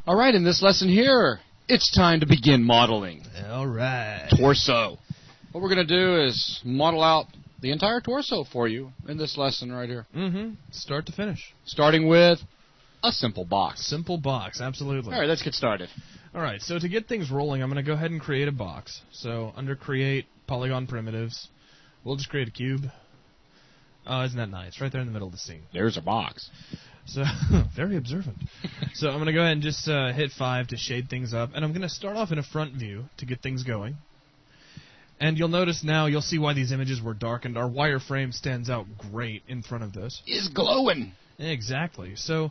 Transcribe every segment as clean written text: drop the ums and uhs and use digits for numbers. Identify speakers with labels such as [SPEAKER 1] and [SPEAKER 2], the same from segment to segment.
[SPEAKER 1] All right, in this lesson here, it's time to begin modeling.
[SPEAKER 2] All right.
[SPEAKER 1] Torso. What we're going to do is model out the entire torso for you in this lesson right here.
[SPEAKER 2] Mm-hmm. Start to finish.
[SPEAKER 1] Starting with a simple box.
[SPEAKER 2] Simple box, absolutely.
[SPEAKER 1] All right, let's get started.
[SPEAKER 2] All right, so to get things rolling, I'm going to go ahead and create a box. So under Create, Polygon Primitives, we'll just create a cube. Oh, isn't that nice? Right there in the middle of the scene.
[SPEAKER 1] There's a box.
[SPEAKER 2] So, very observant. So I'm going to go ahead and just hit 5 to shade things up. And I'm going to start off in a front view to get things going. And you'll notice now, you'll see why these images were darkened. Our wireframe stands out great in front of this.
[SPEAKER 1] It's glowing.
[SPEAKER 2] Exactly. So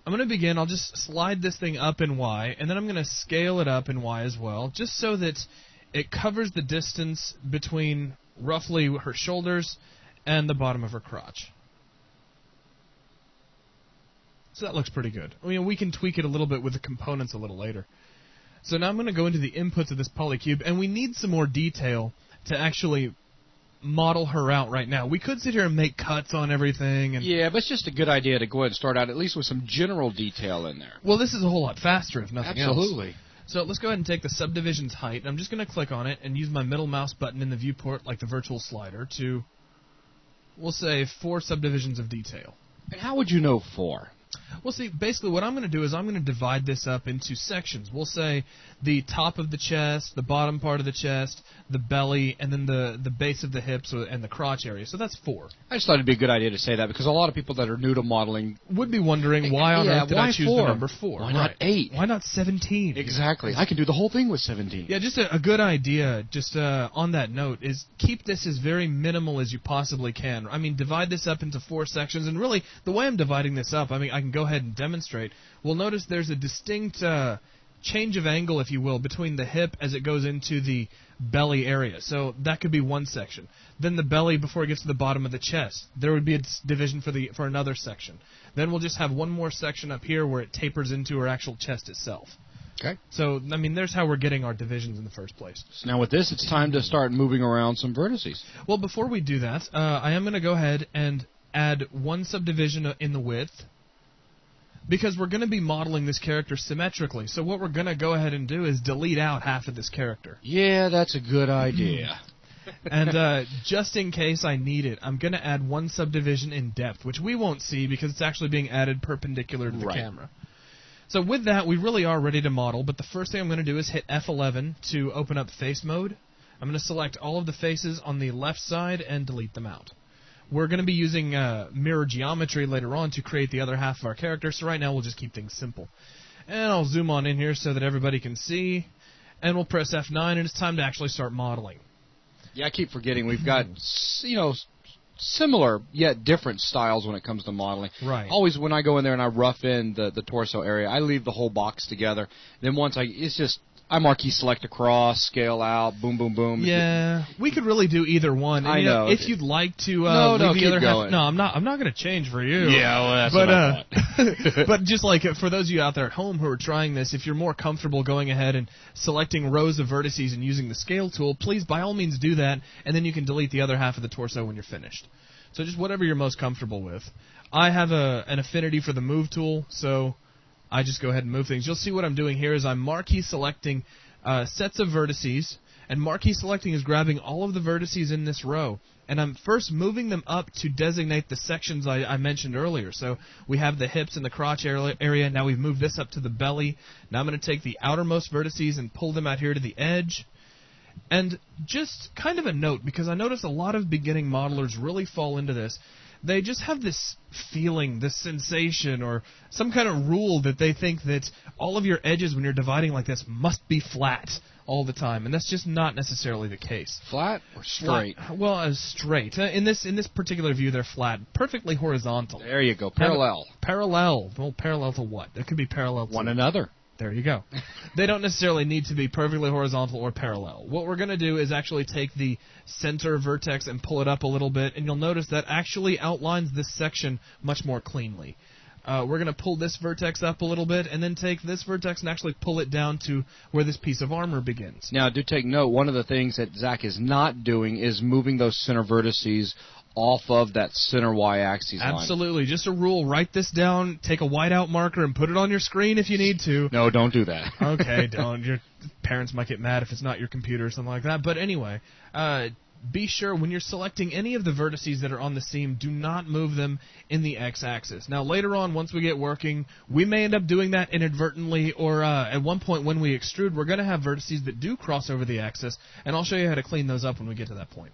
[SPEAKER 2] I'm going to begin. I'll just slide this thing up in Y. And then I'm going to scale it up in Y as well. Just so that it covers the distance between roughly her shoulders and the bottom of her crotch. So that looks pretty good. I mean, we can tweak it a little bit with the components a little later. So now I'm going to go into the inputs of this polycube, and we need some more detail to actually model her out right now. We could sit here and make cuts on everything. And
[SPEAKER 1] yeah, but it's just a good idea to go ahead and start out at least with some general detail in there.
[SPEAKER 2] Well, this is a whole lot faster, if nothing else.
[SPEAKER 1] Absolutely.
[SPEAKER 2] So let's go ahead and take the subdivision's height, and I'm just going to click on it and use my middle mouse button in the viewport, like the virtual slider, to, we'll say, 4 subdivisions of detail.
[SPEAKER 1] And how would you know 4?
[SPEAKER 2] Well, see, basically what I'm going to do is I'm going to divide this up into sections. We'll say the top of the chest, the bottom part of the chest, the belly, and then the base of the hips and the crotch area. So that's 4.
[SPEAKER 1] I just thought it'd be a good idea to say that because a lot of people that are new to modeling
[SPEAKER 2] would be wondering why on earth did I choose
[SPEAKER 1] 4?
[SPEAKER 2] the number 4?
[SPEAKER 1] Why not 8?
[SPEAKER 2] Why not 17?
[SPEAKER 1] Exactly. I can do the whole thing with 17.
[SPEAKER 2] Yeah, just a good idea, just on that note, is keep this as very minimal as you possibly can. I mean, divide this up into 4 sections, and really, the way I'm dividing this up, I mean, I can go ahead and demonstrate. We'll notice there's a distinct change of angle, if you will, between the hip as it goes into the belly area. So that could be one section. Then the belly before it gets to the bottom of the chest. There would be a division for another section. Then we'll just have one more section up here where it tapers into her actual chest itself.
[SPEAKER 1] Okay.
[SPEAKER 2] So, I mean, there's how we're getting our divisions in the first place.
[SPEAKER 1] So now with this, it's time to start moving around some vertices.
[SPEAKER 2] Well, before we do that, I am going to go ahead and add one subdivision in the width, because we're going to be modeling this character symmetrically. So what we're going to go ahead and do is delete out half of this character.
[SPEAKER 1] Yeah, that's a good idea.
[SPEAKER 2] And just in case I need it, I'm going to add one subdivision in depth, which we won't see because it's actually being added perpendicular to the camera. So with that, we really are ready to model, but the first thing I'm going to do is hit F11 to open up face mode. I'm going to select all of the faces on the left side and delete them out. We're going to be using mirror geometry later on to create the other half of our character, so right now we'll just keep things simple. And I'll zoom on in here so that everybody can see, and we'll press F9, and it's time to actually start modeling.
[SPEAKER 1] Yeah, I keep forgetting we've got, similar yet different styles when it comes to modeling.
[SPEAKER 2] Right.
[SPEAKER 1] Always when I go in there and I rough in the torso area, I leave the whole box together. Then once I marquee select across, scale out, boom, boom, boom.
[SPEAKER 2] Yeah, we could really do either one. And,
[SPEAKER 1] I know.
[SPEAKER 2] If you'd like to leave the other half, no, I'm not going to change for you.
[SPEAKER 1] Yeah, well, that's what I thought.
[SPEAKER 2] But just like for those of you out there at home who are trying this, if you're more comfortable going ahead and selecting rows of vertices and using the scale tool, please by all means do that, and then you can delete the other half of the torso when you're finished. So just whatever you're most comfortable with. I have an affinity for the move tool, so I just go ahead and move things. You'll see what I'm doing here is I'm marquee selecting sets of vertices, and marquee selecting is grabbing all of the vertices in this row, and I'm first moving them up to designate the sections I mentioned earlier. So we have the hips and the crotch area. Now we've moved this up to the belly. Now I'm going to take the outermost vertices and pull them out here to the edge. And just kind of a note, because I notice a lot of beginning modelers really fall into this. They just have this feeling, this sensation, or some kind of rule that they think that all of your edges when you're dividing like this must be flat all the time, and that's just not necessarily the case.
[SPEAKER 1] Flat or straight?
[SPEAKER 2] Well, straight. In this particular view, they're flat, perfectly horizontal.
[SPEAKER 1] There you go, parallel.
[SPEAKER 2] Parallel. Well, parallel to what? It could be parallel to
[SPEAKER 1] one another.
[SPEAKER 2] There you go. They don't necessarily need to be perfectly horizontal or parallel. What we're going to do is actually take the center vertex and pull it up a little bit, and you'll notice that actually outlines this section much more cleanly. We're going to pull this vertex up a little bit, and then take this vertex and actually pull it down to where this piece of armor begins.
[SPEAKER 1] Now, do take note, one of the things that Zach is not doing is moving those center vertices off of that center y-axis line.
[SPEAKER 2] Absolutely. Just a rule, write this down, take a whiteout marker, and put it on your screen if you need to.
[SPEAKER 1] No, don't do that.
[SPEAKER 2] Okay, don't. Your parents might get mad if it's not your computer or something like that. But anyway, be sure when you're selecting any of the vertices that are on the seam, do not move them in the x-axis. Now, later on, once we get working, we may end up doing that inadvertently, or at one point when we extrude, we're going to have vertices that do cross over the axis, and I'll show you how to clean those up when we get to that point.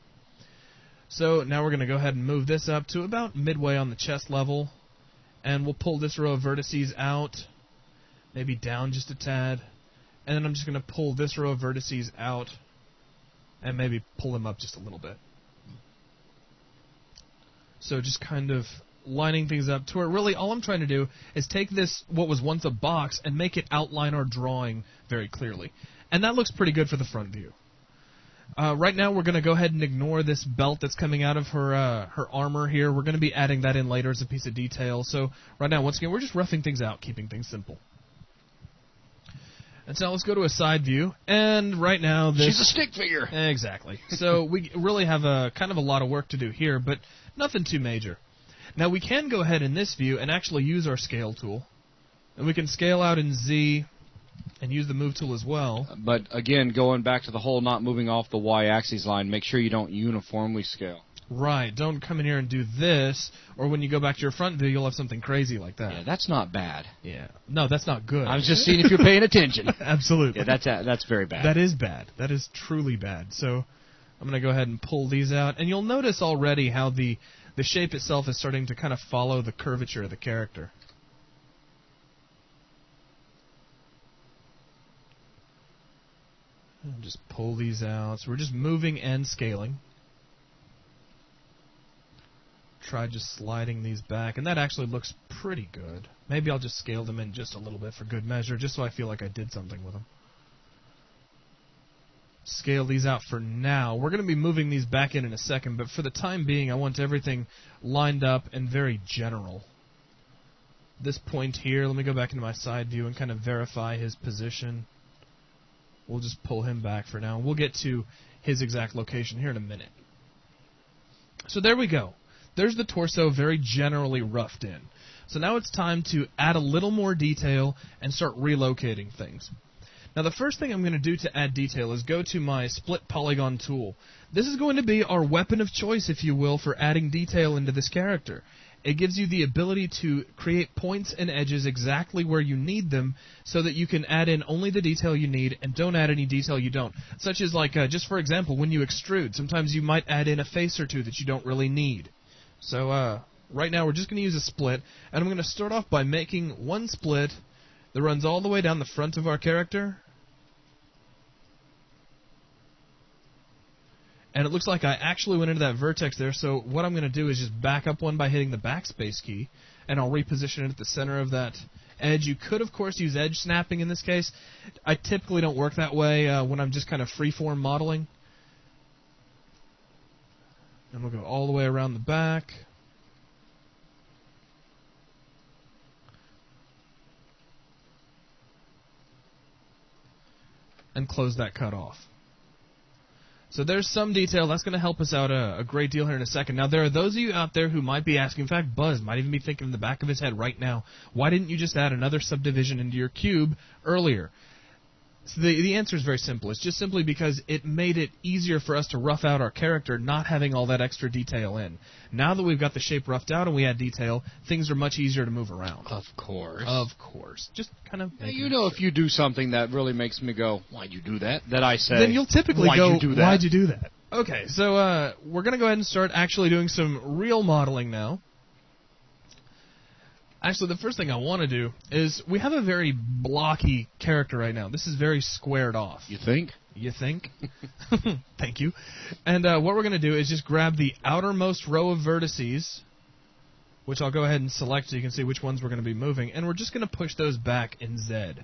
[SPEAKER 2] So now we're going to go ahead and move this up to about midway on the chest level, and we'll pull this row of vertices out, maybe down just a tad, and then I'm just going to pull this row of vertices out and maybe pull them up just a little bit. So just kind of lining things up to where really all I'm trying to do is take this, what was once a box, and make it outline our drawing very clearly. And that looks pretty good for the front view. Right now we're going to go ahead and ignore this belt that's coming out of her armor here. We're going to be adding that in later as a piece of detail. So right now, once again, we're just roughing things out, keeping things simple. And so let's go to a side view, and right now this...
[SPEAKER 1] She's a stick figure.
[SPEAKER 2] Exactly. So we really have kind of a lot of work to do here, but nothing too major. Now we can go ahead in this view and actually use our scale tool, and we can scale out in Z and use the move tool as well.
[SPEAKER 1] But again, going back to the whole not moving off the y-axis line, make sure you don't uniformly scale.
[SPEAKER 2] Right. Don't come in here and do this, or when you go back to your front view, you'll have something crazy like that.
[SPEAKER 1] Yeah, that's not bad.
[SPEAKER 2] Yeah. No, that's not good.
[SPEAKER 1] I was just seeing if you're paying attention.
[SPEAKER 2] Absolutely.
[SPEAKER 1] Yeah, that's very bad.
[SPEAKER 2] That is bad. That is truly bad. So I'm going to go ahead and pull these out, and you'll notice already how the shape itself is starting to kind of follow the curvature of the character. And just pull these out. So we're just moving and scaling. Try just sliding these back, and that actually looks pretty good. Maybe I'll just scale them in just a little bit for good measure, just so I feel like I did something with them. Scale these out for now. We're going to be moving these back in a second, but for the time being, I want everything lined up and very general. This point here, let me go back into my side view and kind of verify his position. We'll just pull him back for now. We'll get to his exact location here in a minute. So there we go. There's the torso very generally roughed in. So now it's time to add a little more detail and start relocating things. Now the first thing I'm going to do to add detail is go to my split polygon tool. This is going to be our weapon of choice, if you will, for adding detail into this character. It gives you the ability to create points and edges exactly where you need them so that you can add in only the detail you need and don't add any detail you don't. Such as, like, just for example, when you extrude, sometimes you might add in a face or two that you don't really need. So right now we're just going to use a split, and I'm going to start off by making one split that runs all the way down the front of our character. And it looks like I actually went into that vertex there, so what I'm going to do is just back up one by hitting the backspace key, and I'll reposition it at the center of that edge. You could, of course, use edge snapping in this case. I typically don't work that way when I'm just kind of freeform modeling. And we'll go all the way around the back. And close that cut off. So there's some detail. That's going to help us out a great deal here in a second. Now, there are those of you out there who might be asking, in fact, Buzz might even be thinking in the back of his head right now, why didn't you just add another subdivision into your cube earlier? So the answer is very simple. It's just simply because it made it easier for us to rough out our character, not having all that extra detail in. Now that we've got the shape roughed out and we add detail, things are much easier to move around.
[SPEAKER 1] Of course.
[SPEAKER 2] Of course. Just kind of...
[SPEAKER 1] Now, you know, if you do something that really makes me go, why'd you do that? That I say,
[SPEAKER 2] then you'll typically
[SPEAKER 1] why'd
[SPEAKER 2] go,
[SPEAKER 1] you do that?
[SPEAKER 2] Why'd you do that? Okay, so we're going to go ahead and start actually doing some real modeling now. Actually, the first thing I want to do is we have a very blocky character right now. This is very squared off.
[SPEAKER 1] You think?
[SPEAKER 2] You think? Thank you. And what we're going to do is just grab the outermost row of vertices, which I'll go ahead and select so you can see which ones we're going to be moving, and we're just going to push those back in Z.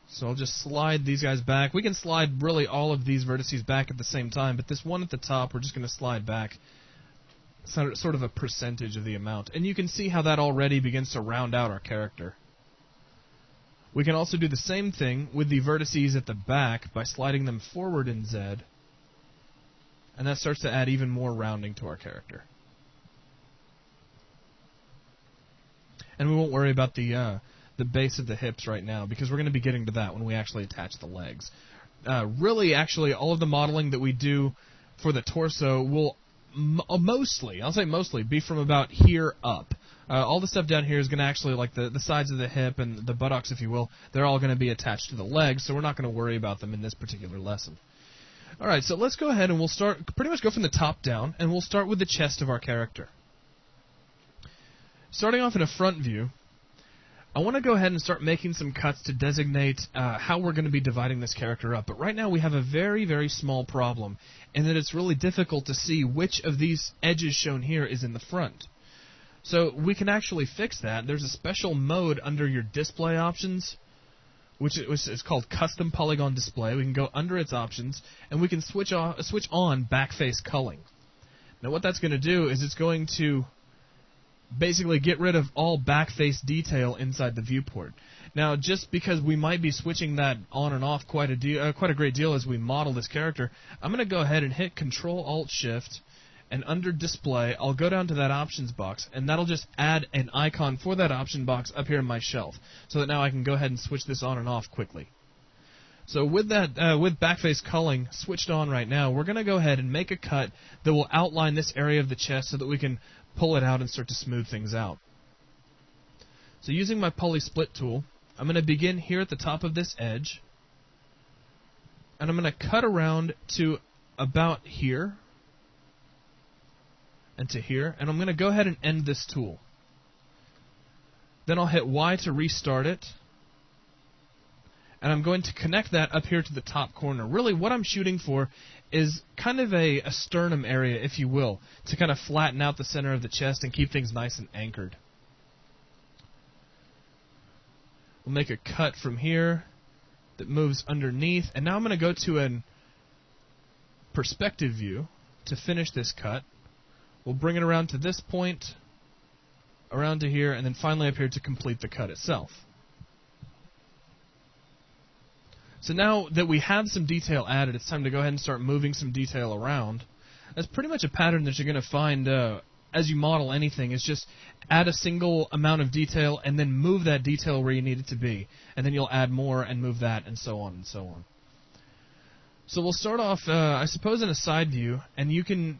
[SPEAKER 2] So I'll just slide these guys back. We can slide really all of these vertices back at the same time, but this one at the top we're just going to slide back sort of a percentage of the amount. And you can see how that already begins to round out our character. We can also do the same thing with the vertices at the back by sliding them forward in Z. And that starts to add even more rounding to our character. And we won't worry about the base of the hips right now, because we're going to be getting to that when we actually attach the legs. Really, actually, all of the modeling that we do for the torso will mostly, I'll say mostly, be from about here up. All the stuff down here is going to actually, like the sides of the hip and the buttocks, if you will, they're all going to be attached to the legs, so we're not going to worry about them in this particular lesson. All right, so let's go ahead and we'll start, pretty much go from the top down, and we'll start with the chest of our character. Starting off in a front view, I want to go ahead and start making some cuts to designate how we're going to be dividing this character up. But right now we have a very, very small problem, in that it's really difficult to see which of these edges shown here is in the front. So we can actually fix that. There's a special mode under your display options, which is called Custom Polygon Display. We can go under its options, and we can switch on backface culling. Now what that's going to do is it's going to basically get rid of all backface detail inside the viewport. Now, just because we might be switching that on and off quite a great deal as we model this character, I'm going to go ahead and hit Control-Alt-Shift, and under Display, I'll go down to that options box, and that'll just add an icon for that option box up here in my shelf, so that now I can go ahead and switch this on and off quickly. So with that, with backface culling switched on right now, we're going to go ahead and make a cut that will outline this area of the chest so that we can pull it out and start to smooth things out. So using my Poly Split tool, I'm going to begin here at the top of this edge, and I'm going to cut around to about here, and to here, and I'm going to go ahead and end this tool. Then I'll hit Y to restart it, and I'm going to connect that up here to the top corner. Really, what I'm shooting for is kind of a sternum area, if you will, to kind of flatten out the center of the chest and keep things nice and anchored. We'll make a cut from here that moves underneath, and now I'm going to go to a perspective view to finish this cut. We'll bring it around to this point, around to here, and then finally up here to complete the cut itself. So now that we have some detail added, it's time to go ahead and start moving some detail around. That's pretty much a pattern that you're going to find as you model anything, is just add a single amount of detail and then move that detail where you need it to be. And then you'll add more and move that, and so on and so on. So we'll start off, I suppose, in a side view, and you can...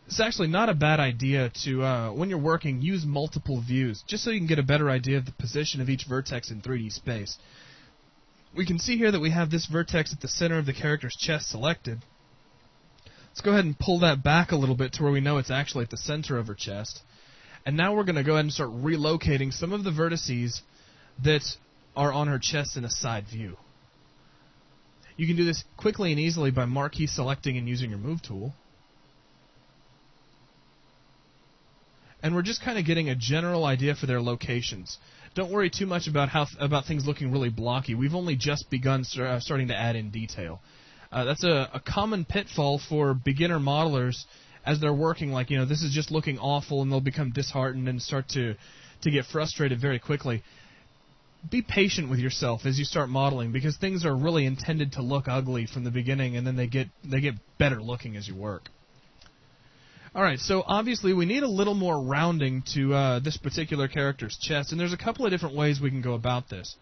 [SPEAKER 2] It's actually not a bad idea to, when you're working, use multiple views, just so you can get a better idea of the position of each vertex in 3D space. We can see here that we have this vertex at the center of the character's chest selected. Let's go ahead and pull that back a little bit to where we know it's actually at the center of her chest. And now we're going to go ahead and start relocating some of the vertices that are on her chest in a side view. You can do this quickly and easily by marquee selecting and using your Move tool. And we're just kind of getting a general idea for their locations. Don't worry too much about things looking really blocky. We've only just begun starting to add in detail. That's a common pitfall for beginner modelers as they're working. Like, you know, this is just looking awful, and they'll become disheartened and start to get frustrated very quickly. Be patient with yourself as you start modeling, because things are really intended to look ugly from the beginning, and then they get better looking as you work. Alright, so obviously we need a little more rounding to this particular character's chest, and there's a couple of different ways we can go about this.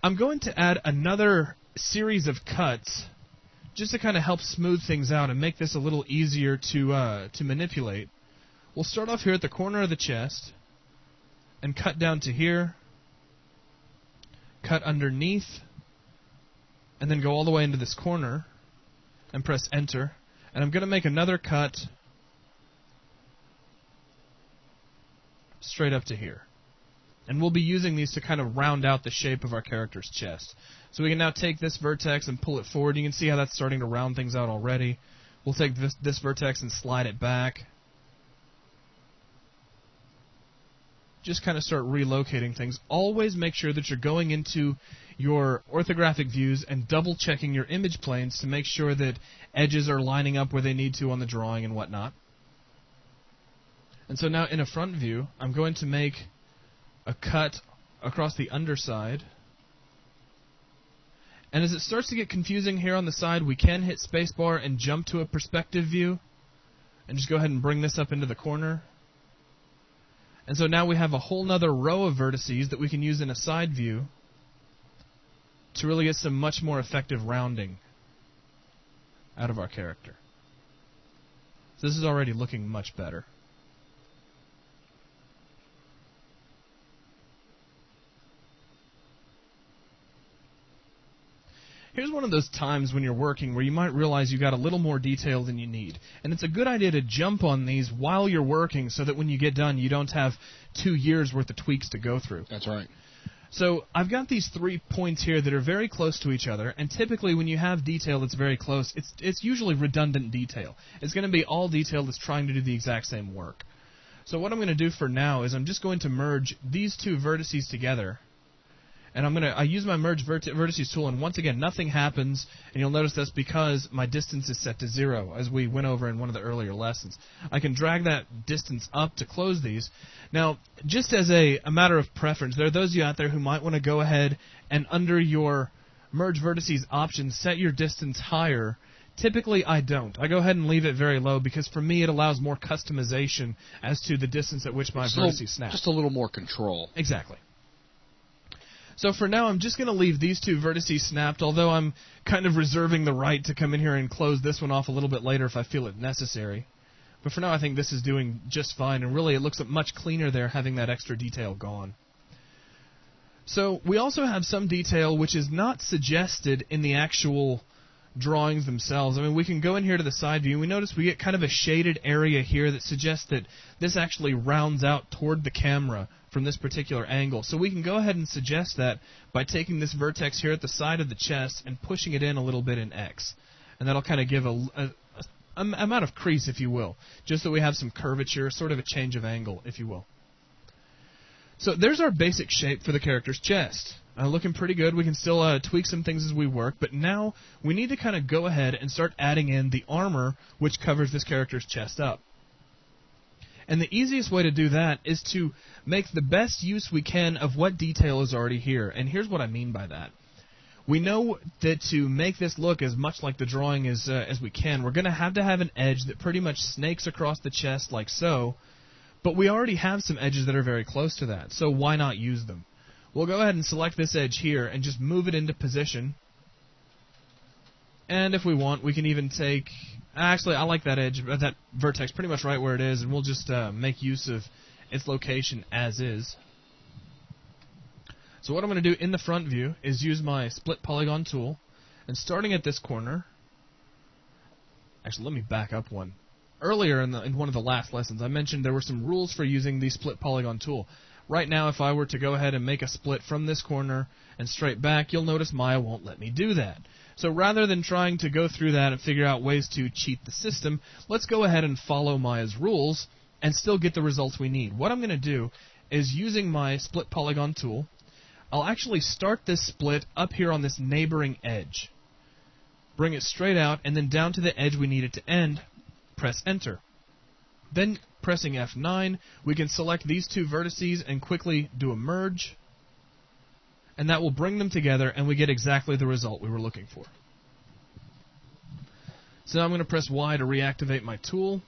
[SPEAKER 2] I'm going to add another series of cuts just to kind of help smooth things out and make this a little easier to manipulate. We'll start off here at the corner of the chest and cut down to here, cut underneath, and then go all the way into this corner and press Enter. And I'm going to make another cut straight up to here. And we'll be using these to kind of round out the shape of our character's chest. So we can now take this vertex and pull it forward. You can see how that's starting to round things out already. We'll take this vertex and slide it back. Just kind of start relocating things. Always make sure that you're going into your orthographic views and double checking your image planes to make sure that edges are lining up where they need to on the drawing and whatnot. And so now in a front view, I'm going to make a cut across the underside. And as it starts to get confusing here on the side, we can hit spacebar and jump to a perspective view. And just go ahead and bring this up into the corner. And so now we have a whole nother row of vertices that we can use in a side view to really get some much more effective rounding out of our character. So this is already looking much better. Here's one of those times when you're working where you might realize you got a little more detail than you need. And it's a good idea to jump on these while you're working so that when you get done, you don't have 2 years worth of tweaks to go through.
[SPEAKER 1] That's right.
[SPEAKER 2] So I've got these 3 points here that are very close to each other, and typically when you have detail that's very close, it's usually redundant detail. It's going to be all detail that's trying to do the exact same work. So what I'm going to do for now is I'm just going to merge these 2 vertices together. And I use my merge vertices tool, and once again, nothing happens, and you'll notice that's because my distance is set to 0, as we went over in one of the earlier lessons. I can drag that distance up to close these. Now, just as a matter of preference, there are those of you out there who might want to go ahead and under your merge vertices option, set your distance higher. Typically, I don't. I go ahead and leave it very low because for me it allows more customization as to the distance at which my vertices snap.
[SPEAKER 1] Just a little more control.
[SPEAKER 2] Exactly. So for now, I'm just going to leave these 2 vertices snapped, although I'm kind of reserving the right to come in here and close this one off a little bit later if I feel it necessary. But for now, I think this is doing just fine, and really it looks much cleaner there having that extra detail gone. So we also have some detail which is not suggested in the actual drawings themselves. I mean, we can go in here to the side view, and we notice we get kind of a shaded area here that suggests that this actually rounds out toward the camera from this particular angle. So we can go ahead and suggest that by taking this vertex here at the side of the chest and pushing it in a little bit in X. And that'll kind of give a amount of crease, if you will, just so we have some curvature, sort of a change of angle, if you will. So there's our basic shape for the character's chest. Looking pretty good. We can still tweak some things as we work, but now we need to kind of go ahead and start adding in the armor which covers this character's chest up. And the easiest way to do that is to make the best use we can of what detail is already here. And here's what I mean by that. We know that to make this look as much like the drawing as we can, we're going to have an edge that pretty much snakes across the chest like so, but we already have some edges that are very close to that, so why not use them? We'll go ahead and select this edge here and just move it into position. And if we want, we can even take... Actually, I like that edge, that vertex pretty much right where it is, and we'll just make use of its location as is. So what I'm going to do in the front view is use my split polygon tool, and starting at this corner... Actually, let me back up one. Earlier in one of the last lessons, I mentioned there were some rules for using the split polygon tool. Right now, if I were to go ahead and make a split from this corner and straight back, you'll notice Maya won't let me do that. So rather than trying to go through that and figure out ways to cheat the system, let's go ahead and follow Maya's rules and still get the results we need. What I'm going to do is using my split polygon tool, I'll actually start this split up here on this neighboring edge. Bring it straight out and then down to the edge we need it to end. Press Enter. Then pressing F9, we can select these 2 vertices and quickly do a merge. And that will bring them together, and we get exactly the result we were looking for. So now I'm going to press Y to reactivate my tool.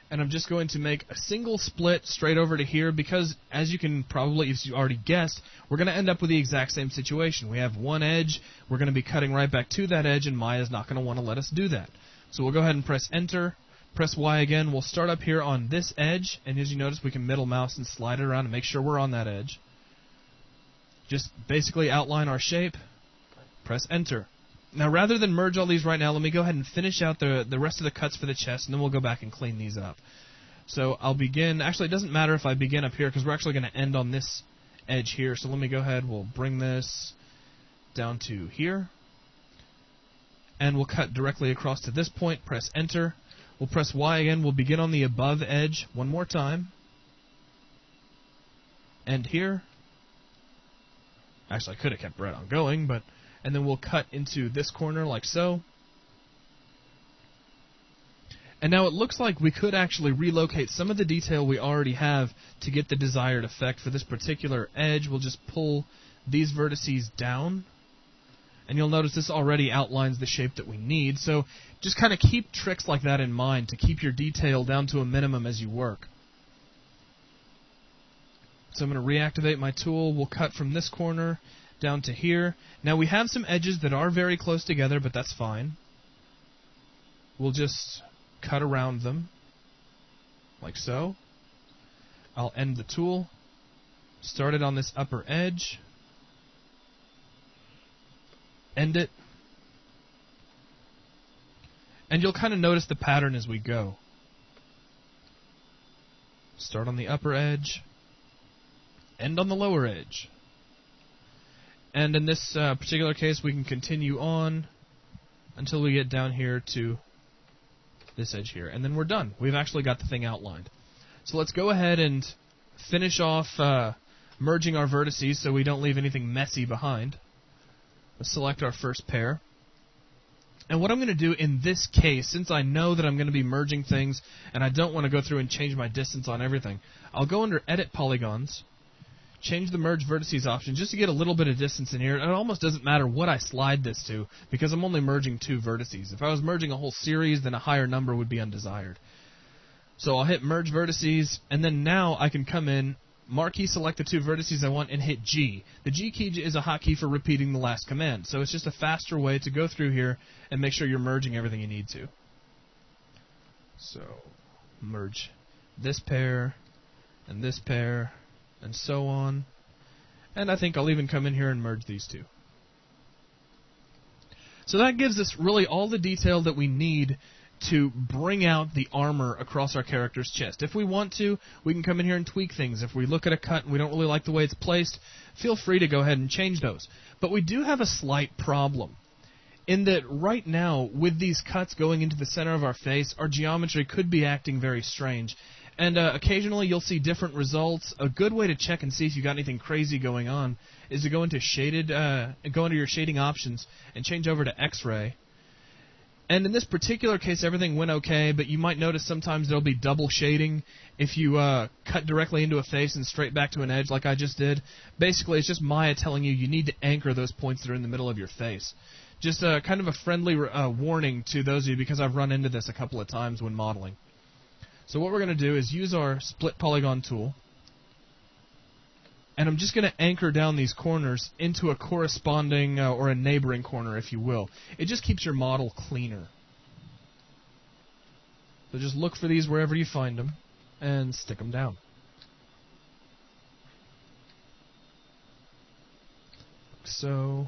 [SPEAKER 2] And I'm just going to make a single split straight over to here because, as you can probably, if you already guessed, we're going to end up with the exact same situation. We have one edge, we're going to be cutting right back to that edge, and Maya's not going to want to let us do that. So we'll go ahead and press Enter, press Y again. We'll start up here on this edge, and as you notice, we can middle mouse and slide it around and make sure we're on that edge. Just basically outline our shape, press Enter. Now, rather than merge all these right now, let me go ahead and finish out the rest of the cuts for the chest, and then we'll go back and clean these up. So I'll begin... Actually, it doesn't matter if I begin up here, because we're actually going to end on this edge here. So let me go ahead, we'll bring this down to here, and we'll cut directly across to this point, press Enter. We'll press Y again, we'll begin on the above edge one more time. End here. Actually, I could have kept right on going, but... And then we'll cut into this corner like so. And now it looks like we could actually relocate some of the detail we already have to get the desired effect. For this particular edge, we'll just pull these vertices down. And you'll notice this already outlines the shape that we need. So just kind of keep tricks like that in mind to keep your detail down to a minimum as you work. So I'm going to reactivate my tool. We'll cut from this corner down to here. Now we have some edges that are very close together, but that's fine. We'll just cut around them, like so. I'll end the tool, start it on this upper edge, end it, and you'll kind of notice the pattern as we go. Start on the upper edge, end on the lower edge. And in this particular case, we can continue on until we get down here to this edge here, and then we're done. We've actually got the thing outlined. So let's go ahead and finish off merging our vertices so we don't leave anything messy behind. Let's select our first pair. And what I'm going to do in this case, since I know that I'm going to be merging things and I don't want to go through and change my distance on everything, I'll go under Edit Polygons, change the Merge Vertices option just to get a little bit of distance in here. And it almost doesn't matter what I slide this to because I'm only merging 2 vertices. If I was merging a whole series, then a higher number would be undesired. So I'll hit Merge Vertices, and then now I can come in, marquee select the 2 vertices I want, and hit G. The G key is a hotkey for repeating the last command. So it's just a faster way to go through here and make sure you're merging everything you need to. So merge this pair and this pair, and so on. And I think I'll even come in here and merge these 2. So that gives us really all the detail that we need to bring out the armor across our character's chest. If we want to, we can come in here and tweak things. If we look at a cut and we don't really like the way it's placed, feel free to go ahead and change those. But we do have a slight problem, in that right now, with these cuts going into the center of our face, our geometry could be acting very strange. And occasionally you'll see different results. A good way to check and see if you got anything crazy going on is to go into your shading options and change over to X-ray. And in this particular case, everything went okay, but you might notice sometimes there'll be double shading if you cut directly into a face and straight back to an edge like I just did. Basically, it's just Maya telling you need to anchor those points that are in the middle of your face. Just kind of a friendly warning to those of you because I've run into this a couple of times when modeling. So what we're going to do is use our split polygon tool, and I'm just going to anchor down these corners into a corresponding or a neighboring corner, if you will. It just keeps your model cleaner. So just look for these wherever you find them and stick them down. Like so.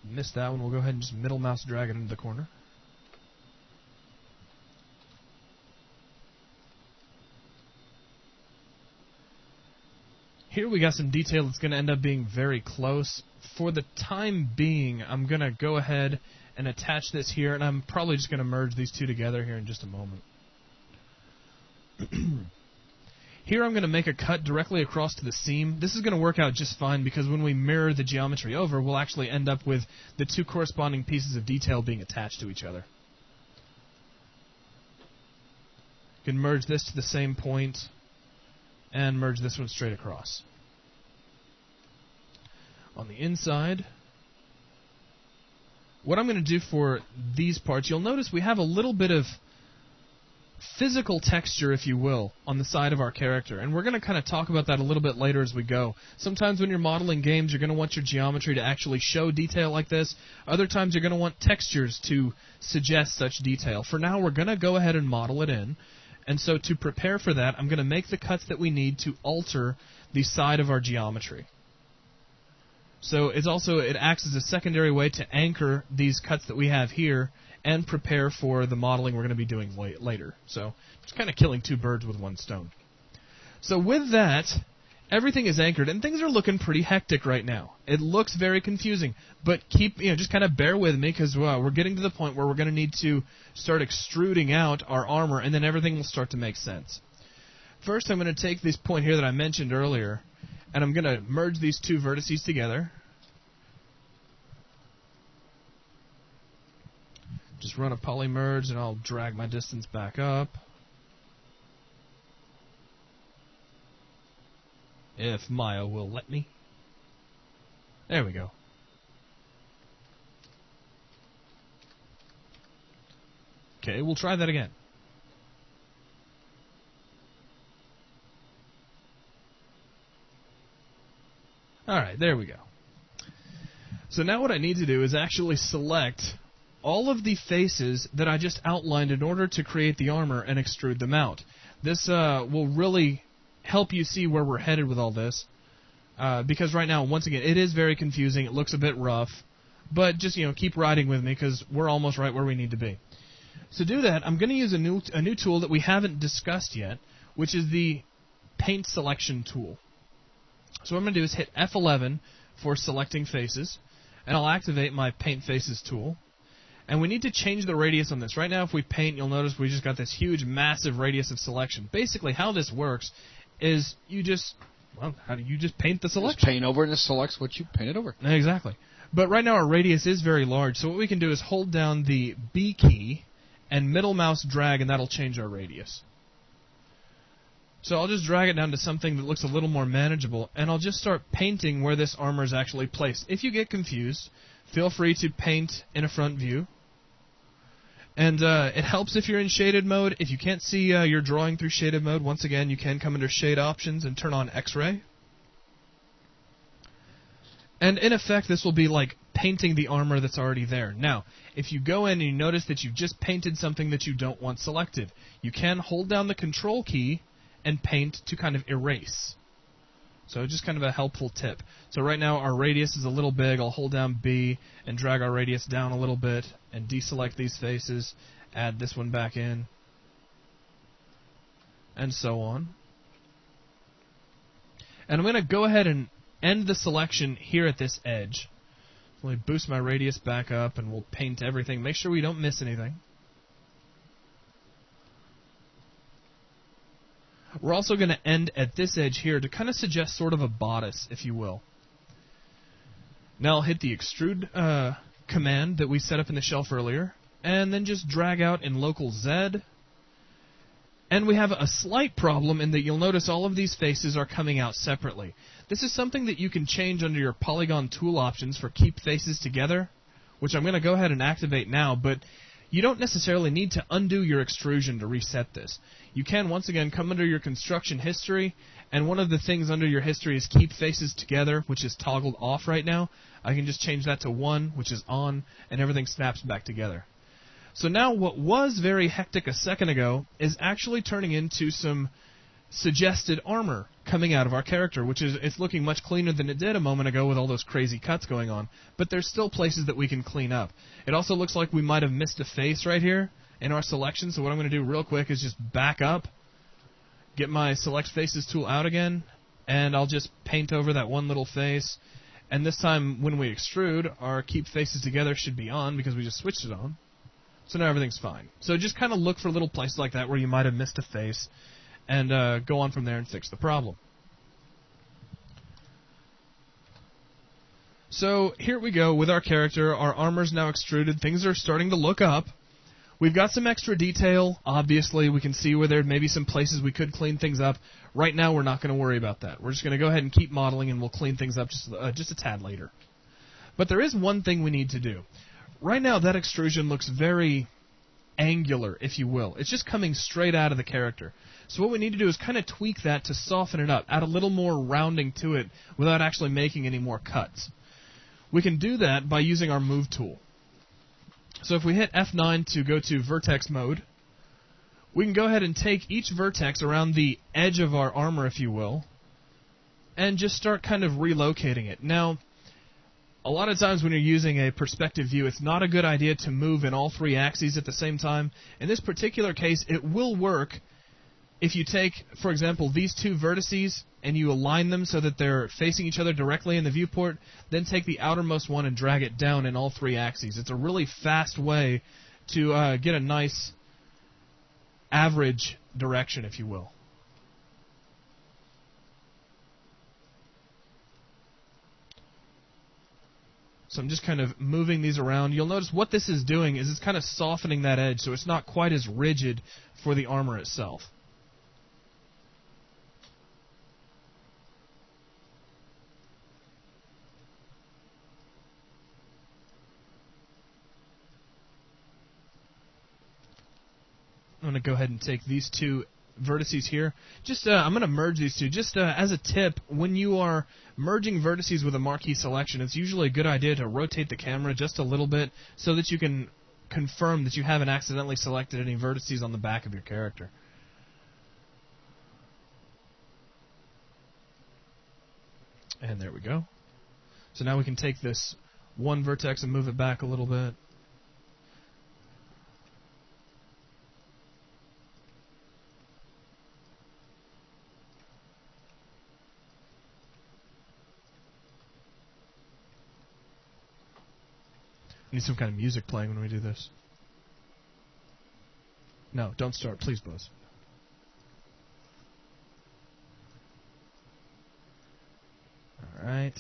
[SPEAKER 2] Missed that one. We'll go ahead and just middle mouse drag it into the corner. Here we got some detail that's going to end up being very close. For the time being, I'm going to go ahead and attach this here, and I'm probably just going to merge these 2 together here in just a moment. Here I'm going to make a cut directly across to the seam. This is going to work out just fine because when we mirror the geometry over, we'll actually end up with the 2 corresponding pieces of detail being attached to each other. You can merge this to the same point and merge this one straight across. On the inside, what I'm going to do for these parts, you'll notice we have a little bit of physical texture, if you will, on the side of our character. And we're going to kind of talk about that a little bit later as we go. Sometimes when you're modeling games, you're going to want your geometry to actually show detail like this. Other times you're going to want textures to suggest such detail. For now, we're going to go ahead and model it in. And so to prepare for that, I'm going to make the cuts that we need to alter the side of our geometry. So it acts as a secondary way to anchor these cuts that we have here and prepare for the modeling we're going to be doing later. So just kind of killing 2 birds with 1 stone. So with that, everything is anchored, and things are looking pretty hectic right now. It looks very confusing, but just kind of bear with me because we're getting to the point where we're going to need to start extruding out our armor, and then everything will start to make sense. First, I'm going to take this point here that I mentioned earlier, and I'm going to merge these 2 vertices together. Just run a polymerge, and I'll drag my distance back up. If Maya will let me. There we go. Okay, we'll try that again. Alright, there we go. So now what I need to do is actually select all of the faces that I just outlined in order to create the armor and extrude them out. This will really help you see where we're headed with all this. Because right now, once again, it is very confusing. It looks a bit rough. But just, keep riding with me because we're almost right where we need to be. So to do that, I'm going to use a new tool that we haven't discussed yet, which is the Paint Selection tool. So what I'm going to do is hit F11 for selecting faces, and I'll activate my Paint Faces tool. And we need to change the radius on this. Right now, if we paint, you'll notice we just got this huge, massive radius of selection. Basically, how this works is you just paint the selection.
[SPEAKER 1] Just paint over and it selects what you painted over.
[SPEAKER 2] Exactly. But right now our radius is very large, so what we can do is hold down the B key and middle mouse drag, and that'll change our radius. So I'll just drag it down to something that looks a little more manageable, and I'll just start painting where this armor is actually placed. If you get confused, feel free to paint in a front view. And it helps if you're in shaded mode. If you can't see your drawing through shaded mode, once again, you can come under Shade Options and turn on X-Ray. And in effect, this will be like painting the armor that's already there. Now, if you go in and you notice that you've just painted something that you don't want selected, you can hold down the Control key and paint to kind of erase. So just kind of a helpful tip. So right now our radius is a little big. I'll hold down B and drag our radius down a little bit and deselect these faces, add this one back in, and so on. And I'm going to go ahead and end the selection here at this edge. Let me boost my radius back up and we'll paint everything. Make sure we don't miss anything. We're also going to end at this edge here to kind of suggest sort of a bodice, if you will. Now I'll hit the extrude command that we set up in the shelf earlier, and then just drag out in local Z. And we have a slight problem in that you'll notice all of these faces are coming out separately. This is something that you can change under your polygon tool options for keep faces together, which I'm going to go ahead and activate now, but you don't necessarily need to undo your extrusion to reset this. You can, once again, come under your construction history, and one of the things under your history is keep faces together, which is toggled off right now. I can just change that to 1, which is on, and everything snaps back together. So now what was very hectic a second ago is actually turning into some suggested armor coming out of our character, which is it's looking much cleaner than it did a moment ago with all those crazy cuts going on. But there's still places that we can clean up. It also looks like we might have missed a face right here in our selection, so what I'm going to do real quick is just back up, get my Select Faces tool out again, and I'll just paint over that one little face. And this time when we extrude, our Keep Faces Together should be on because we just switched it on. So now everything's fine. So just kind of look for little places like that where you might have missed a face, and go on from there and fix the problem. So here we go with our character. Our armor's now extruded. Things are starting to look up. We've got some extra detail. Obviously, we can see where there may be some places we could clean things up. Right now, we're not going to worry about that. We're just going to go ahead and keep modeling, and we'll clean things up just a tad later. But there is one thing we need to do. Right now, that extrusion looks very angular, if you will. It's just coming straight out of the character. So what we need to do is kind of tweak that to soften it up, add a little more rounding to it without actually making any more cuts. We can do that by using our Move tool. So if we hit F9 to go to vertex mode, we can go ahead and take each vertex around the edge of our armor, if you will, and just start kind of relocating it. Now, a lot of times when you're using a perspective view, it's not a good idea to move in all 3 axes at the same time. In this particular case, it will work if you take, for example, these 2 vertices and you align them so that they're facing each other directly in the viewport, then take the outermost one and drag it down in all 3 axes. It's a really fast way to get a nice average direction, if you will. So I'm just kind of moving these around. You'll notice what this is doing is it's kind of softening that edge so it's not quite as rigid for the armor itself. I'm going to go ahead and take these two vertices here. I'm going to merge these two. As a tip, when you are merging vertices with a marquee selection, it's usually a good idea to rotate the camera just a little bit so that you can confirm that you haven't accidentally selected any vertices on the back of your character. And there we go. So now we can take this one vertex and move it back a little bit. I need some kind of music playing when we do this. No, don't start. Please, Buzz. Alright.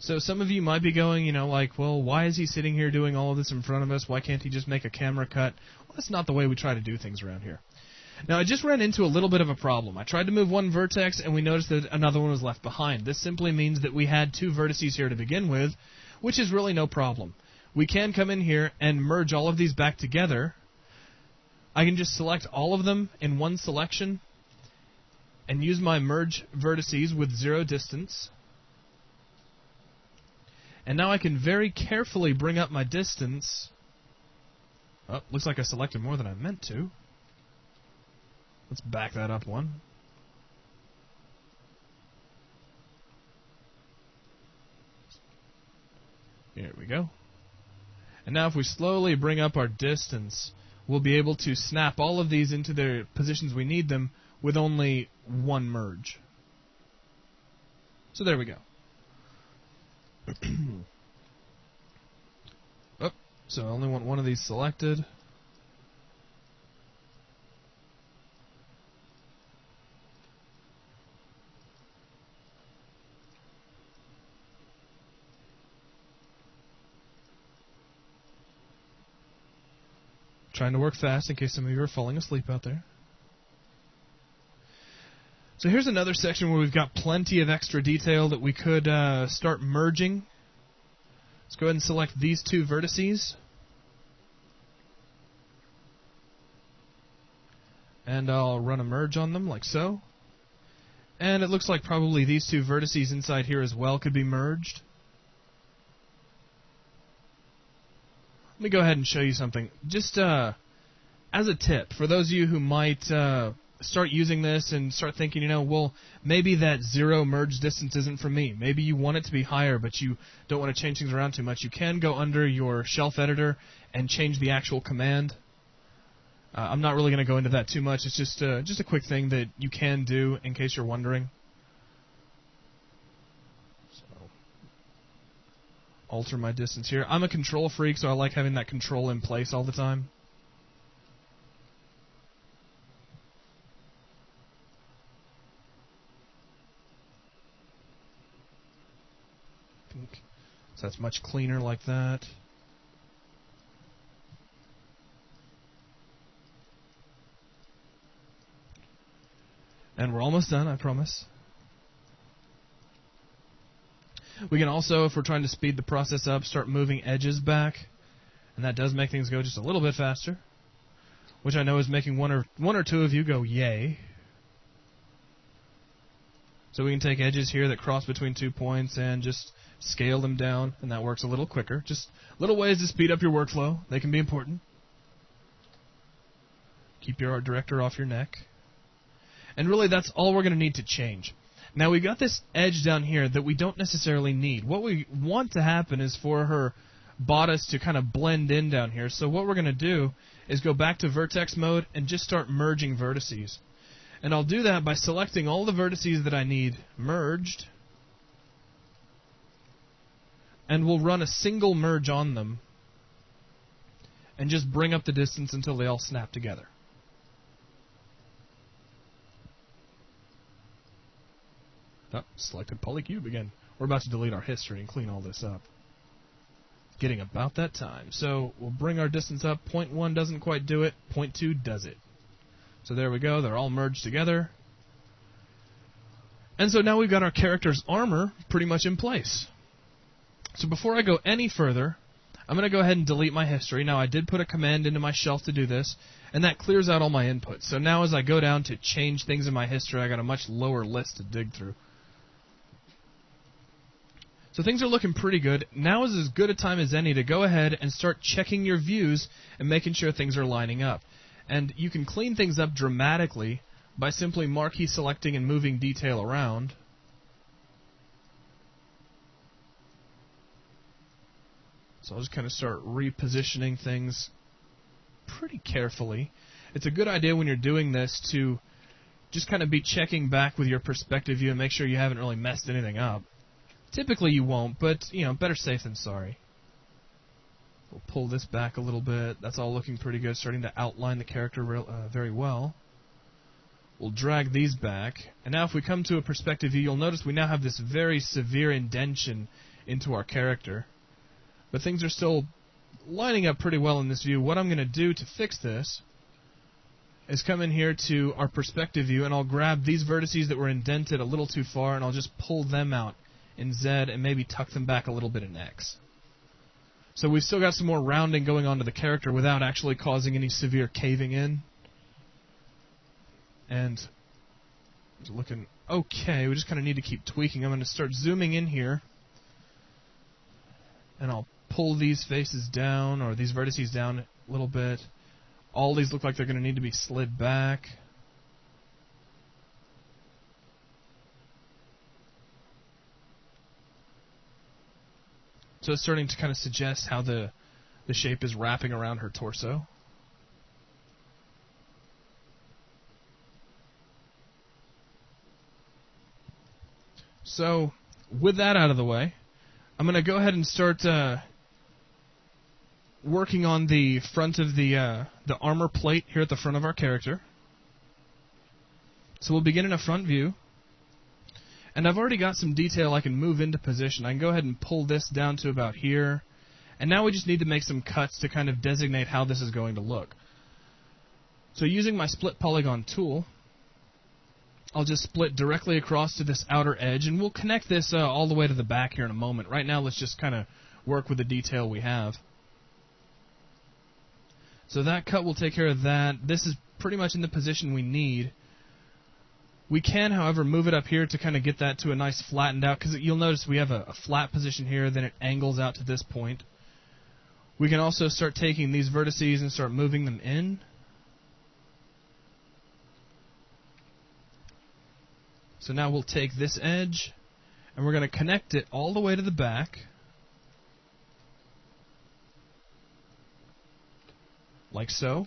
[SPEAKER 2] So some of you might be going, well, why is he sitting here doing all of this in front of us? Why can't he just make a camera cut? Well, that's not the way we try to do things around here. Now, I just ran into a little bit of a problem. I tried to move one vertex, and we noticed that another one was left behind. This simply means that we had two vertices here to begin with, which is really no problem. We can come in here and merge all of these back together. I can just select all of them in one selection and use my merge vertices with 0 distance. And now I can very carefully bring up my distance. Oh, looks like I selected more than I meant to. Let's back that up one. Here we go. And now if we slowly bring up our distance, we'll be able to snap all of these into their positions we need them with only one merge. So there we go. Oh, so I only want one of these selected. Trying to work fast in case some of you are falling asleep out there. So here's another section where we've got plenty of extra detail that we could start merging. Let's go ahead and select these two vertices. And I'll run a merge on them like so. And it looks like probably these two vertices inside here as well could be merged. Let me go ahead and show you something. Just as a tip, for those of you who might start using this and start thinking, well, maybe that 0 merge distance isn't for me. Maybe you want it to be higher, but you don't want to change things around too much. You can go under your shelf editor and change the actual command. I'm not really going to go into that too much. It's just a quick thing that you can do in case you're wondering. Alter my distance here. I'm a control freak, so I like having that control in place all the time. So that's much cleaner like that. And we're almost done, I promise. We can also, if we're trying to speed the process up, start moving edges back. And that does make things go just a little bit faster, which I know is making one or two of you go, yay. So we can take edges here that cross between 2 points and just scale them down, and that works a little quicker. Just little ways to speed up your workflow. They can be important. Keep your art director off your neck. And really, that's all we're going to need to change. Now, we've got this edge down here that we don't necessarily need. What we want to happen is for her bodice to kind of blend in down here. So what we're going to do is go back to vertex mode and just start merging vertices. And I'll do that by selecting all the vertices that I need merged. And we'll run a single merge on them and just bring up the distance until they all snap together. Oh, selected polycube again. We're about to delete our history and clean all this up. Getting about that time. So we'll bring our distance up. 0.1 doesn't quite do it. 0.2 does it. So there we go. They're all merged together. And so now we've got our character's armor pretty much in place. So before I go any further, I'm going to go ahead and delete my history. Now I did put a command into my shelf to do this, and that clears out all my inputs. So now as I go down to change things in my history, I got a much lower list to dig through. So things are looking pretty good. Now is as good a time as any to go ahead and start checking your views and making sure things are lining up. And you can clean things up dramatically by simply marquee selecting and moving detail around. So I'll just kind of start repositioning things pretty carefully. It's a good idea when you're doing this to just kind of be checking back with your perspective view and make sure you haven't really messed anything up. Typically you won't, but, better safe than sorry. We'll pull this back a little bit. That's all looking pretty good, starting to outline the character very well. We'll drag these back. And now if we come to a perspective view, you'll notice we now have this very severe indentation into our character. But things are still lining up pretty well in this view. What I'm going to do to fix this is come in here to our perspective view, and I'll grab these vertices that were indented a little too far, and I'll just pull them out in Z and maybe tuck them back a little bit in X. So we've still got some more rounding going on to the character without actually causing any severe caving in. And it's looking okay. We just kind of need to keep tweaking. I'm going to start zooming in here, and I'll pull these faces down, or these vertices down a little bit. All these look like they're going to need to be slid back. So it's starting to kind of suggest how the shape is wrapping around her torso. So with that out of the way, I'm going to go ahead and start working on the front of the armor plate here at the front of our character. So we'll begin in a front view. And I've already got some detail I can move into position. I can go ahead and pull this down to about here. And now we just need to make some cuts to kind of designate how this is going to look. So using my split polygon tool, I'll just split directly across to this outer edge, and we'll connect this all the way to the back here in a moment. Right now, let's just kind of work with the detail we have. So that cut will take care of that. This is pretty much in the position we need. We can, however, move it up here to kind of get that to a nice flattened out, because you'll notice we have a flat position here, then it angles out to this point. We can also start taking these vertices and start moving them in. So now we'll take this edge, and we're going to connect it all the way to the back, like so.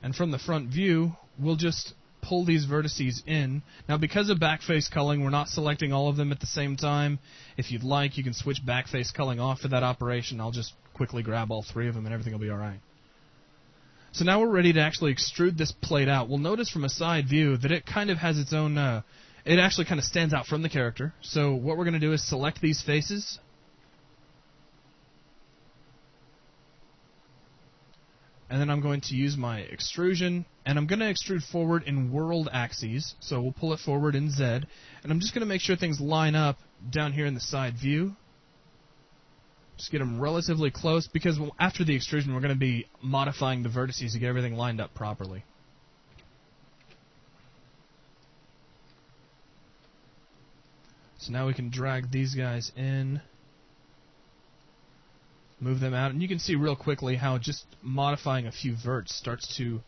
[SPEAKER 2] And from the front view, we'll just pull these vertices in. Now, because of backface culling, we're not selecting all of them at the same time. If you'd like, you can switch backface culling off for that operation. I'll just quickly grab all three of them, and everything will be all right. So now we're ready to actually extrude this plate out. We'll notice from a side view that it kind of has its own... it actually kind of stands out from the character. So what we're going to do is select these faces. And then I'm going to use my extrusion, and I'm going to extrude forward in world axes, so we'll pull it forward in Z, and I'm just going to make sure things line up down here in the side view. Just get them relatively close, because after the extrusion we're going to be modifying the vertices to get everything lined up properly. So now we can drag these guys in. Move them out, and you can see real quickly how just modifying a few verts starts to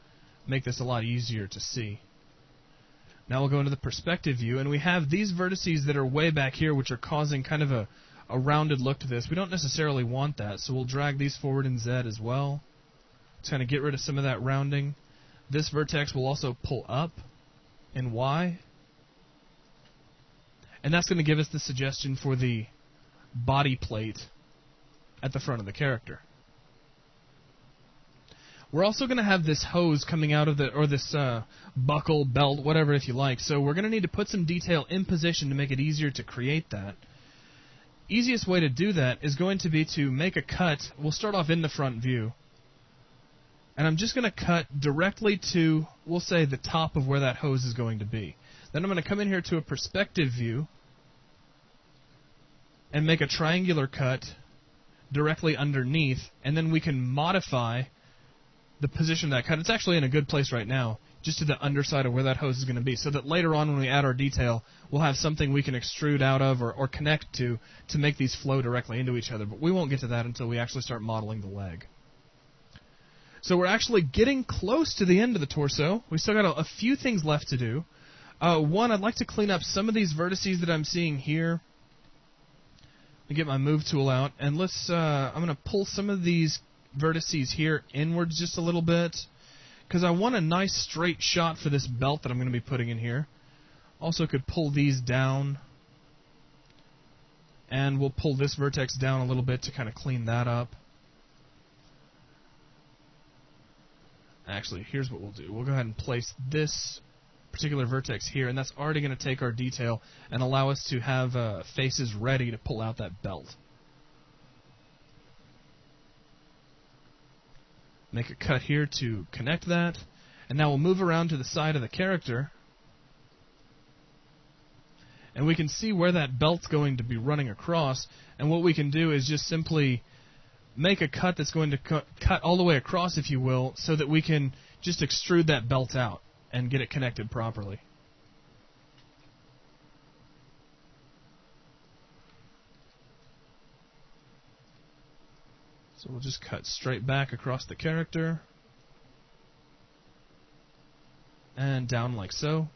[SPEAKER 2] make this a lot easier to see. Now we'll go into the perspective view, and we have these vertices that are way back here, which are causing kind of a rounded look to this. We don't necessarily want that, so we'll drag these forward in Z as well to kind of get rid of some of that rounding. This vertex will also pull up in Y, and that's going to give us the suggestion for the body plate at the front of the character. We're also going to have this hose coming out of or this buckle, belt, whatever if you like. So we're going to need to put some detail in position to make it easier to create that. Easiest way to do that is going to be to make a cut. We'll start off in the front view. And I'm just going to cut directly to, we'll say, the top of where that hose is going to be. Then I'm going to come in here to a perspective view and make a triangular cut directly underneath, and then we can modify the position of that cut. It's actually in a good place right now, just to the underside of where that hose is going to be, so that later on when we add our detail, we'll have something we can extrude out of or connect to make these flow directly into each other. But we won't get to that until we actually start modeling the leg. So we're actually getting close to the end of the torso. We still got a few things left to do. One, I'd like to clean up some of these vertices that I'm seeing here. Let me get my move tool out, and I'm going to pull some of these vertices here inwards just a little bit, because I want a nice straight shot for this belt that I'm going to be putting in here. Also could pull these down, and we'll pull this vertex down a little bit to kind of clean that up. Actually, here's what we'll do. We'll go ahead and place this particular vertex here, and that's already going to take our detail and allow us to have faces ready to pull out that belt. Make a cut here to connect that, and now we'll move around to the side of the character, and we can see where that belt's going to be running across, and what we can do is just simply make a cut that's going to cut all the way across, if you will, so that we can just extrude that belt out and get it connected properly. So we'll just cut straight back across the character and down like so.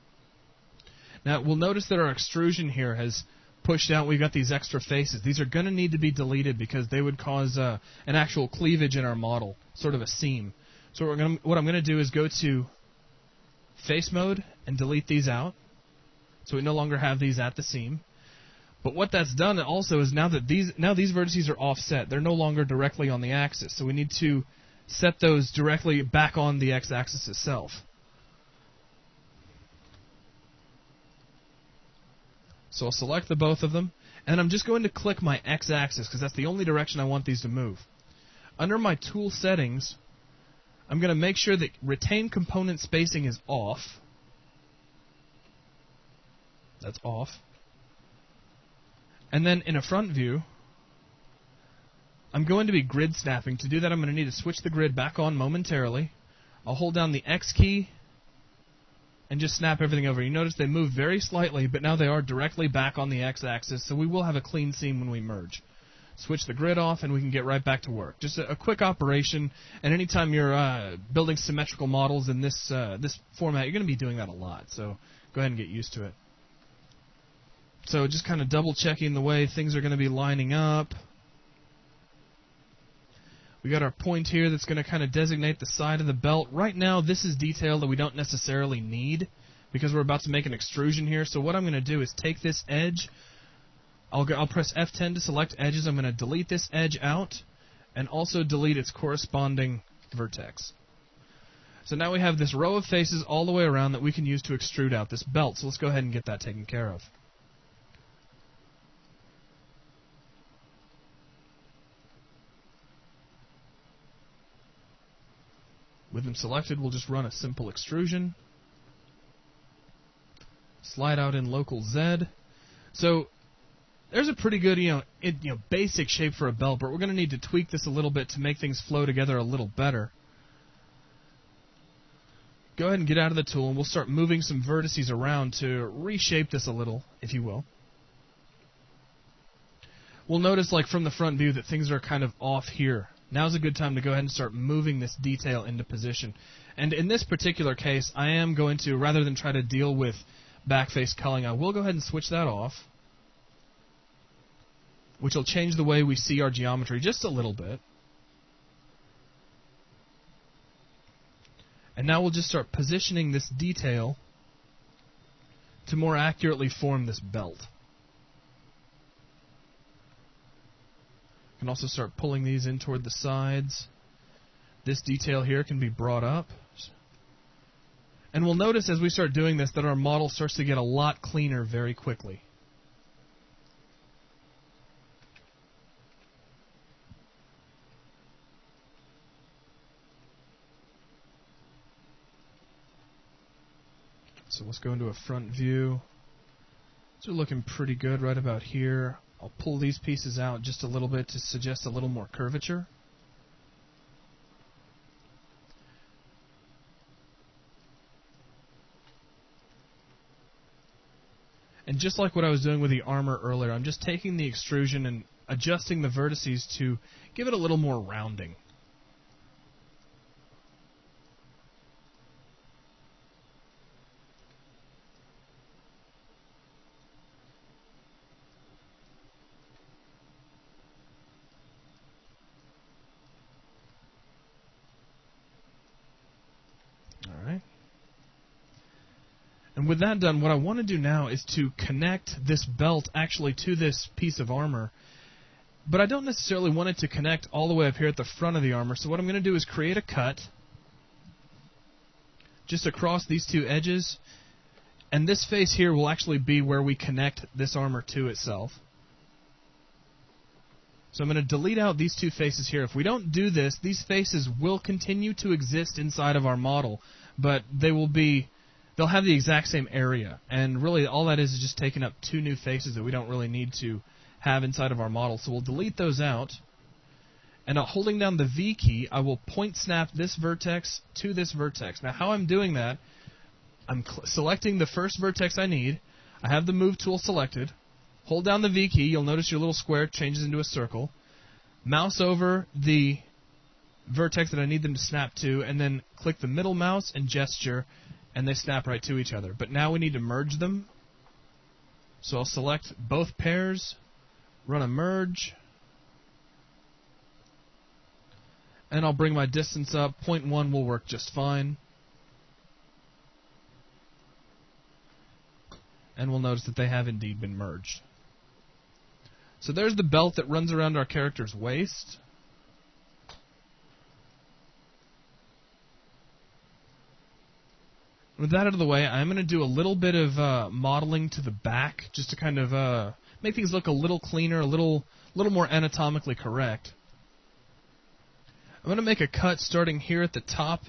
[SPEAKER 2] Now we'll notice that our extrusion here has pushed out. We've got these extra faces. These are going to need to be deleted because they would cause an actual cleavage in our model, sort of a seam. So what I'm going to do is go to face mode and delete these out, so we no longer have these at the seam. But what that's done also is now these vertices are offset. They're no longer directly on the axis, so we need to set those directly back on the x-axis itself. So I'll select the both of them, and I'm just going to click my x-axis because that's the only direction I want these to move. Under my tool settings, I'm going to make sure that retain component spacing is off. That's off. And then in a front view, I'm going to be grid snapping. To do that, I'm going to need to switch the grid back on momentarily. I'll hold down the X key and just snap everything over. You notice they move very slightly, but now they are directly back on the X-axis, so we will have a clean seam when we merge. Switch the grid off, and we can get right back to work. Just a quick operation, and anytime you're building symmetrical models in this format, you're going to be doing that a lot, so go ahead and get used to it. So just kind of double-checking the way things are going to be lining up. We got our point here that's going to kind of designate the side of the belt. Right now, this is detail that we don't necessarily need because we're about to make an extrusion here. So what I'm going to do is take this edge. I'll press F10 to select edges. I'm going to delete this edge out and also delete its corresponding vertex. So now we have this row of faces all the way around that we can use to extrude out this belt. So let's go ahead and get that taken care of. With them selected, we'll just run a simple extrusion. Slide out in local Z. So there's a pretty good, basic shape for a belt, but we're going to need to tweak this a little bit to make things flow together a little better. Go ahead and get out of the tool, and we'll start moving some vertices around to reshape this a little, if you will. We'll notice, like from the front view, that things are kind of off here. Now's a good time to go ahead and start moving this detail into position. And in this particular case, I am going to, rather than try to deal with backface culling, I will go ahead and switch that off, which will change the way we see our geometry just a little bit. And now we'll just start positioning this detail to more accurately form this belt. You can also start pulling these in toward the sides. This detail here can be brought up. And we'll notice as we start doing this that our model starts to get a lot cleaner very quickly. So let's go into a front view. So we're looking pretty good right about here. I'll pull these pieces out just a little bit to suggest a little more curvature. And just like what I was doing with the armor earlier, I'm just taking the extrusion and adjusting the vertices to give it a little more rounding. And with that done, what I want to do now is to connect this belt actually to this piece of armor. But I don't necessarily want it to connect all the way up here at the front of the armor. So what I'm going to do is create a cut just across these two edges. And this face here will actually be where we connect this armor to itself. So I'm going to delete out these two faces here. If we don't do this, these faces will continue to exist inside of our model, but they'll have the exact same area. And really all that is just taking up two new faces that we don't really need to have inside of our model. So we'll delete those out. And holding down the V key, I will point snap this vertex to this vertex. Now how I'm doing that, I'm selecting the first vertex I need. I have the move tool selected. Hold down the V key. You'll notice your little square changes into a circle. Mouse over the vertex that I need them to snap to, and then click the middle mouse and gesture, and they snap right to each other. But now we need to merge them. So I'll select both pairs, run a merge, and I'll bring my distance up. 0.1 will work just fine. And we'll notice that they have indeed been merged. So there's the belt that runs around our character's waist. With that out of the way, I'm going to do a little bit of modeling to the back, just to kind of make things look a little cleaner, a little more anatomically correct. I'm going to make a cut starting here at the top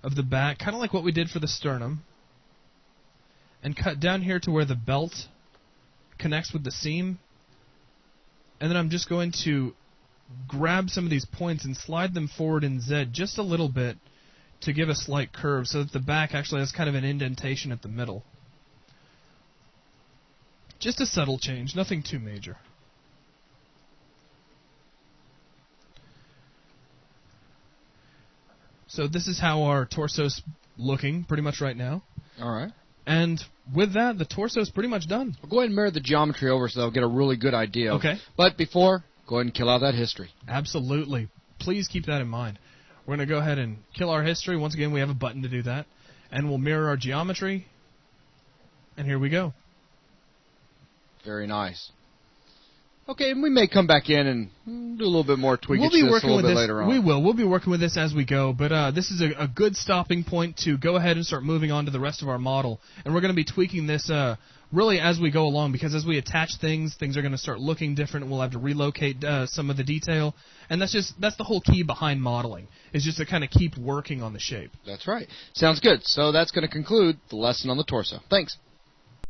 [SPEAKER 2] of the back, kind of like what we did for the sternum, and cut down here to where the belt connects with the seam. And then I'm just going to grab some of these points and slide them forward in Z just a little bit to give a slight curve so that the back actually has kind of an indentation at the middle. Just a subtle change, nothing too major. So this is how our torso's looking pretty much right now.
[SPEAKER 1] All right.
[SPEAKER 2] And with that, the torso is pretty much done.
[SPEAKER 1] We'll go ahead and mirror the geometry over so they'll get a really good idea.
[SPEAKER 2] Okay.
[SPEAKER 1] But before, go ahead and kill out that history.
[SPEAKER 2] Absolutely. Please keep that in mind. We're going to go ahead and kill our history. Once again, we have a button to do that. And we'll mirror our geometry. And here we go.
[SPEAKER 1] Very nice. Okay, and we may come back in and do a little bit more tweaking
[SPEAKER 2] to this a little bit
[SPEAKER 1] later on.
[SPEAKER 2] We will. We'll be working with this as we go, but this is a good stopping point to go ahead and start moving on to the rest of our model. And we're going to be tweaking this really as we go along, because as we attach things are going to start looking different. We'll have to relocate some of the detail, and that's the whole key behind modeling, is just to kind of keep working on the shape.
[SPEAKER 1] That's right. Sounds good. So that's going to conclude the lesson on the torso. Thanks.